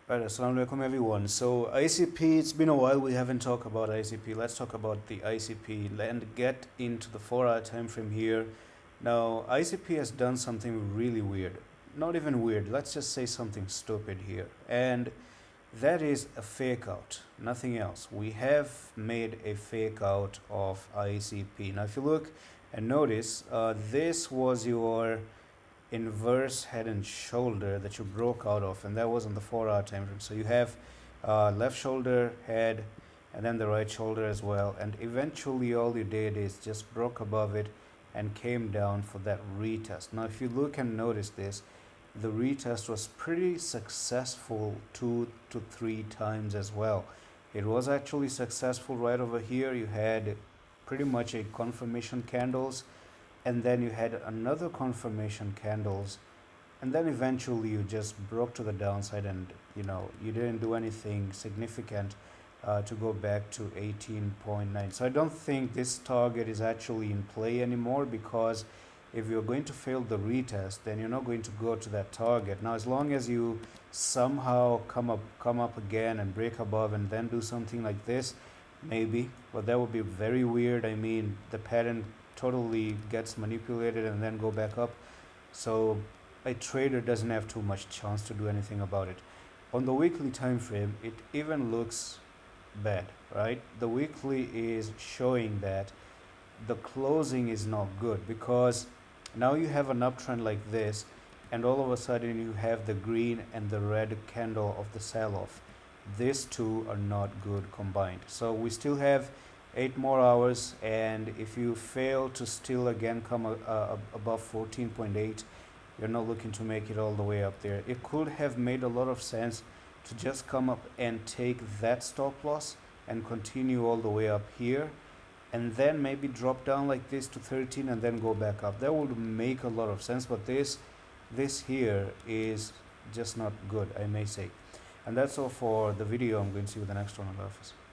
Right, assalamu alaikum everyone. So ICP, it's been a while we haven't talked about ICP. Let's talk about the ICP and get into the 4-hour time frame here. Now ICP has done something really weird. Not even weird, let's just say something stupid here. And that is a fake out, nothing else. We have made a fake out of ICP. Now if you look and notice, this was your inverse head and shoulder that you broke out of, and that was on the 4-hour time frame. So you have left shoulder, head, and then the right shoulder as well, and eventually all you did is just broke above it and came down for that retest. Now if you look and notice this, the retest was pretty successful 2 to 3 times as well. It was actually successful right over here. You had pretty much a confirmation candles, and then you had another confirmation candles, and then eventually you just broke to the downside, and you didn't do anything significant to go back to 18.9. So I don't think this target is actually in play anymore, because if you're going to fail the retest, then you're not going to go to that target. Now as long as you somehow come up again and break above and then do something like this, maybe, but that would be very weird. I mean, the pattern totally gets manipulated and then go back up, so a trader doesn't have too much chance to do anything about it. On the weekly time frame, it even looks bad, right? The weekly is showing that the closing is not good, because now you have an uptrend like this, and all of a sudden you have the green and the red candle of the sell-off. These two are not good combined. So we still have 8 more hours, and if you fail to still again come above 14.8, you're not looking to make it all the way up there. It could have made a lot of sense to just come up and take that stop loss and continue all the way up here, and then maybe drop down like this to 13 and then go back up. That would make a lot of sense, but this here is just not good, I may say. And that's all for the video. I'm going to see you in the next one. Allah Hafiz.